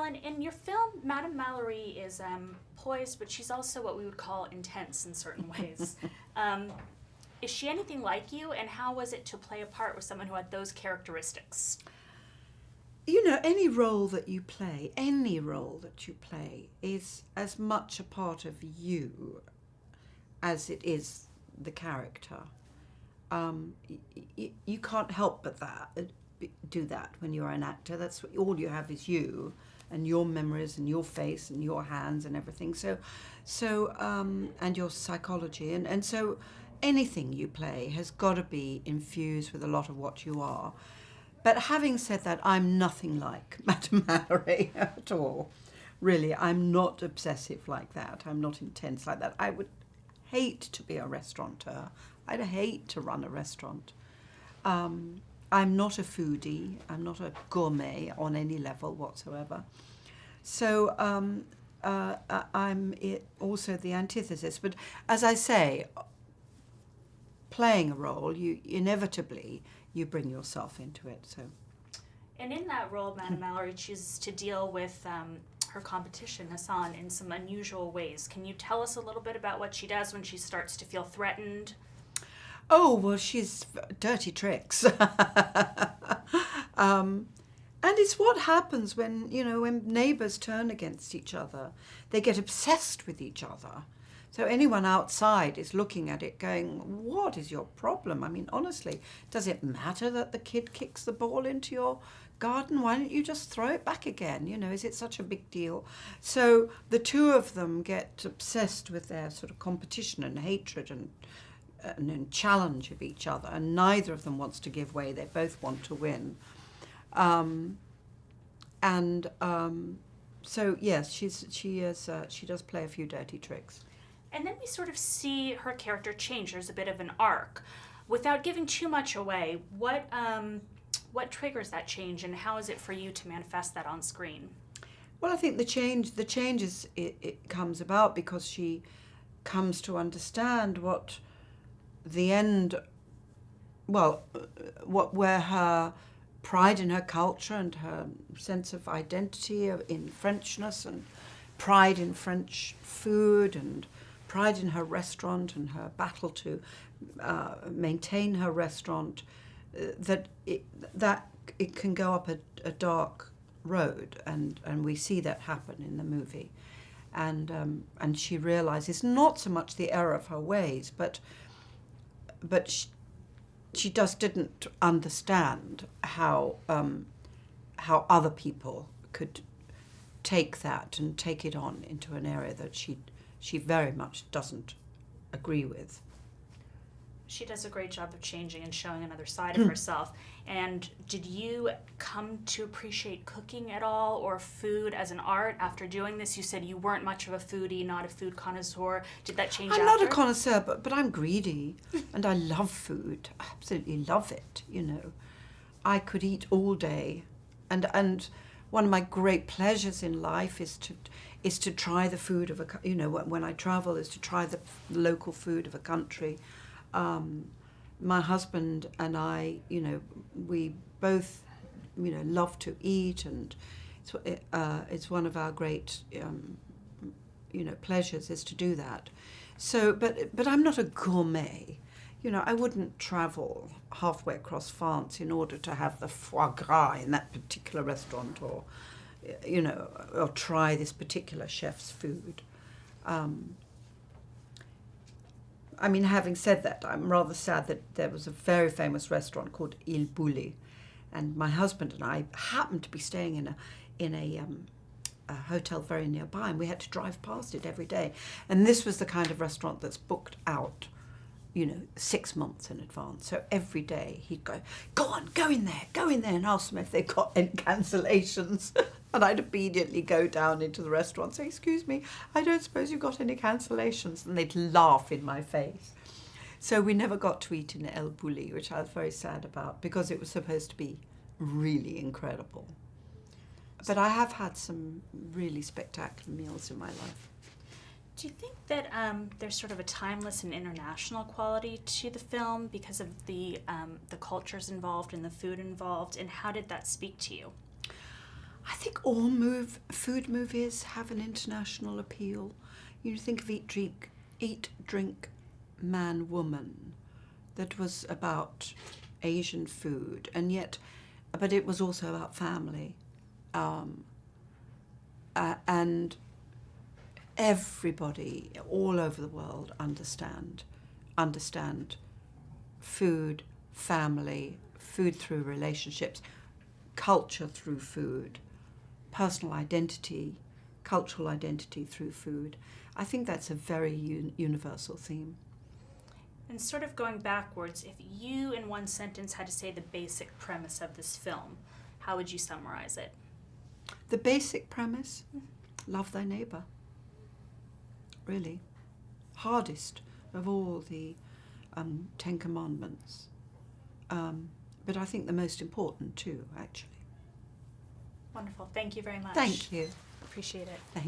Helen, in your film, Madame Mallory is poised, but she's also what we would call intense in certain ways. Is she anything like you, and how was it to play a part with someone who had those characteristics? You know, any role that you play is as much a part of you as it is the character. You can't help but do that when you're an actor. That's all you have is you and your memories and your face and your hands and everything. And your psychology. And so anything you play has got to be infused with a lot of what you are. But having said that, I'm nothing like Madame Mallory at all. Really, I'm not obsessive like that. I'm not intense like that. I would hate to be a restaurateur. I'd hate to run a restaurant. I'm not a foodie. I'm not a gourmet on any level whatsoever. So I'm also the antithesis. But as I say, playing a role, you inevitably you bring yourself into it. So, and in that role, Madame Mallory chooses to deal with her competition, Hassan, in some unusual ways. Can you tell us a little bit about what she does when she starts to feel threatened? Oh, well, she's dirty tricks. And it's what happens when neighbours turn against each other. They get obsessed with each other. So anyone outside is looking at it going, what is your problem? I mean, honestly, does it matter that the kid kicks the ball into your garden? Why don't you just throw it back again? Is it such a big deal? So the two of them get obsessed with their sort of competition and hatred and challenge of each other, and neither of them wants to give way. They both want to win. So yes, she does play a few dirty tricks. And then we sort of see her character change. There's a bit of an arc. Without giving too much away, what triggers that change, and how is it for you to manifest that on screen? Well, I think the change is it comes about because she comes to understand what the end, where her pride in her culture and her sense of identity in Frenchness and pride in French food and pride in her restaurant and her battle to maintain her restaurant, that it can go up a dark road, and we see that happen in the movie, and she realizes not so much the error of her ways, but she just didn't understand how other people could take that and take it on into an area that she very much doesn't agree with. She does a great job of changing and showing another side of herself. And did you come to appreciate cooking at all, or food as an art after doing this? You said you weren't much of a foodie, not a food connoisseur. Did that change after? I'm not a connoisseur, but I'm greedy, and I love food. I absolutely love it, I could eat all day, and one of my great pleasures in life is to try the food of when I travel, is to try the local food of a country. My husband and I, we both, love to eat, and it's one of our great, pleasures is to do that. So, but I'm not a gourmet. I wouldn't travel halfway across France in order to have the foie gras in that particular restaurant, or, or try this particular chef's food. Having said that, I'm rather sad that there was a very famous restaurant called Il Bulli, and my husband and I happened to be staying in a hotel very nearby, and we had to drive past it every day. And this was the kind of restaurant that's booked out, 6 months in advance. So every day he'd go in there, and ask them if they've got any cancellations. And I'd immediately go down into the restaurant and say, excuse me, I don't suppose you've got any cancellations? And they'd laugh in my face. So we never got to eat in El Bulli, which I was very sad about, because it was supposed to be really incredible. But I have had some really spectacular meals in my life. Do you think that there's sort of a timeless and international quality to the film because of the cultures involved and the food involved, and how did that speak to you? I think all food movies have an international appeal. You think of Eat, Drink, Man, Woman, that was about Asian food, but it was also about family, and everybody all over the world understand food, family, food through relationships, culture through food, personal identity, cultural identity through food. I think that's a very universal theme. And sort of going backwards, if you in one sentence had to say the basic premise of this film, how would you summarize it? The basic premise, love thy neighbour. Really. Hardest of all the 10 Commandments. But I think the most important too, actually. Wonderful. Thank you very much. Thank you. Appreciate it. Thank